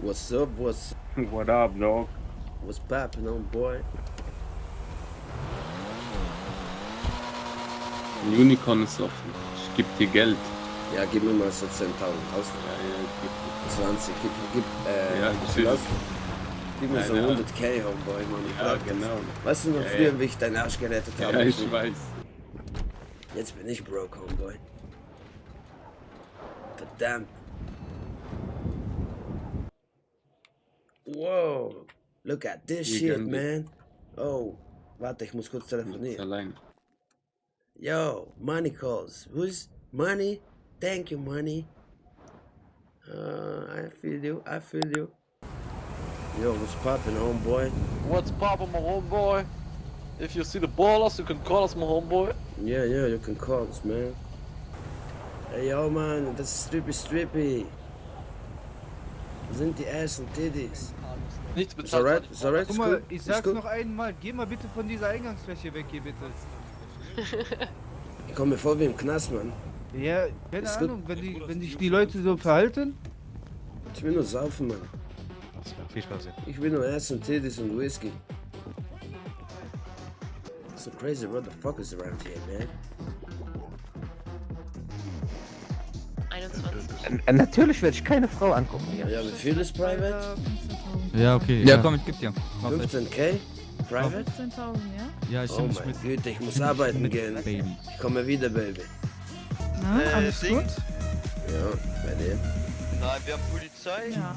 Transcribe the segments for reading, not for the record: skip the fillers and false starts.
What's up? What up, dog? What's poppin' on, boy? Unicorn ist offen. Ich geb dir Geld. Ja, gib mir mal so 10.000 aus. Ja, 20, gib, ja, wie viel aus? Gib mir so Ja, 100k, Homeboy, Mann. Ich brauch das. genau. Weißt du noch Ja, früher, wie ich deinen Arsch gerettet habe? Ja, ich weiß. Jetzt bin ich broke, Homeboy. Verdammt. Wow, look at this Wie shit, gern man. Oh, warte, ich muss kurz Jetzt telefonieren. allein. Yo, money calls. Who's money? Thank you, money. I feel you. Yo, what's poppin', homeboy? What's poppin', my homeboy? If you see the ballers, you can call us, my homeboy. Yeah, you can call us, man. Hey, yo, man, das ist Strippy. Wo sind die Ass und Titties? Nichts Ist bezahlt. alright, Guck mal, cool. ich Ist sag's gut. noch einmal, geh mal bitte von dieser Eingangsfläche weg hier, bitte. Ich komme mir vor wie im Knast, Mann. Ja, keine Ist gut. Ahnung, wenn sich die Leute so verhalten. Ich will nur saufen, Mann. Viel Spaß. Ich will nur Ass und Titties und Whisky. So crazy motherfuckers around here, man. 21. Natürlich werde ich keine Frau angucken. Ja, wie viel ist Private? Ja, okay. Ja. Ja, komm, ich geb dir. Mach's echt. 15k? Private? 15.000, ja? Ja, ich Oh nehm dich mein mit. Güte, ich muss Nimm dich arbeiten mit, gehen. Baby. Ich komme wieder, Baby. Na, alles Ding. gut? Ja, bei dir. Nein, wir haben Polizei. Ja.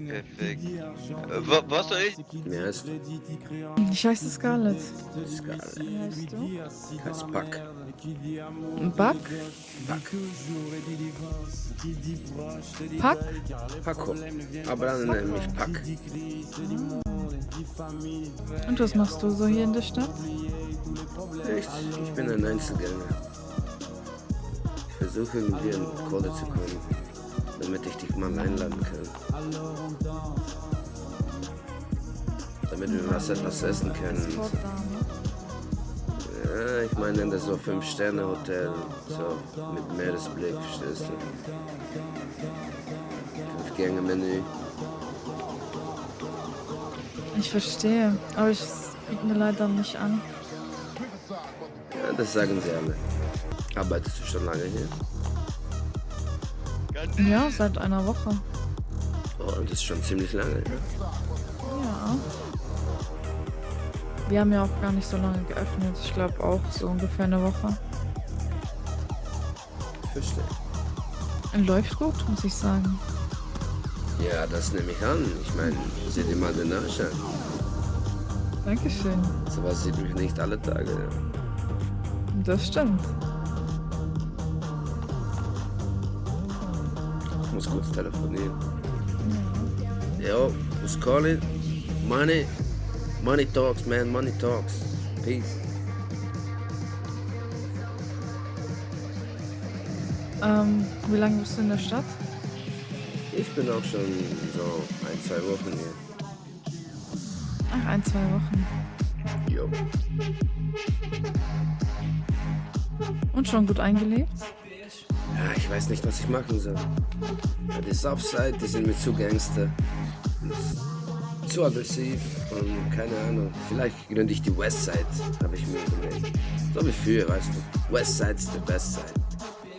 Perfekt. Was soll ich? Wie heißt du? Ich heiße Scarlett. Scarlett. Wie heißt du? Heißt Pack. Buck? Pack? Paco. Aber dann nenn mich Pack. Und was machst du so hier in der Stadt? Ich bin ein Einzelgänger. Ich versuche irgendwie an Kohle zu kommen, damit ich dich mal einladen kann. Damit wir etwas essen können. Escort-Dame. Ja, ich meine in das so 5-Sterne-Hotel, so mit Meeresblick, verstehst du? 5-Gänge-Menü. Ich verstehe, aber ich biete mir leider nicht an. Ja, das sagen sie alle. Arbeitest du schon lange hier? Ja, seit einer Woche. Oh, das ist schon ziemlich lange, ja? Ja. Wir haben ja auch gar nicht so lange geöffnet. Ich glaube auch so ungefähr eine Woche. Verstehe. Läuft gut, muss ich sagen. Ja, das nehme ich an. Ich meine, sieh dir mal den Arsch an. Dankeschön. Sowas sieht mich nicht alle Tage. Ja. Das stimmt. Ich muss kurz telefonieren. Yo, who's calling? Money. Money talks, man. Money talks. Peace. Wie lange bist du in der Stadt? Ich bin auch schon so 1-2 Wochen hier. Ach, 1-2 Wochen. Jo. Und schon gut eingelebt? Ja, ich weiß nicht, was ich machen soll. Ja, die Southside, die sind mir zu Gangster. Zu aggressiv und keine Ahnung. Vielleicht gründe ich die Westside, habe ich mir überlegt. So wie früher, weißt du. Westside ist the best side.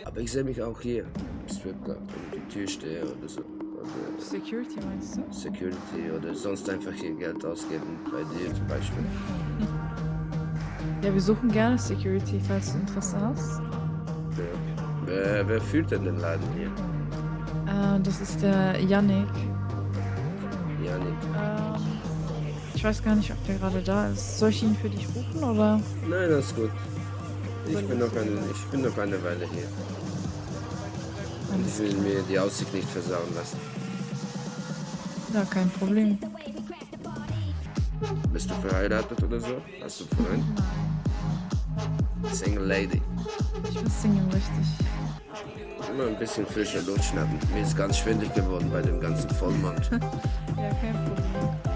Aber ich sehe mich auch hier im Stripclub, wenn ich die Tür stehe oder so. Oder Security meinst du? Security oder sonst einfach hier Geld ausgeben, bei dir zum Beispiel. Ja, wir suchen gerne Security, falls du Interesse hast. Ja. Wer führt denn den Laden hier? Das ist der Yannick. Janik. Ich weiß gar nicht, ob der gerade da ist. Soll ich ihn für dich rufen oder? Nein, das ist gut. Ich bin noch eine Weile hier. Und ich will mir die Aussicht nicht versauen lassen. Ja, kein Problem. Bist du verheiratet oder so? Hast du einen Freund? Single Lady. Ich bin Single, richtig. Immer ein bisschen frische Luft schnappen. Mir ist ganz schwindelig geworden bei dem ganzen Vollmond. Ja, kein Problem.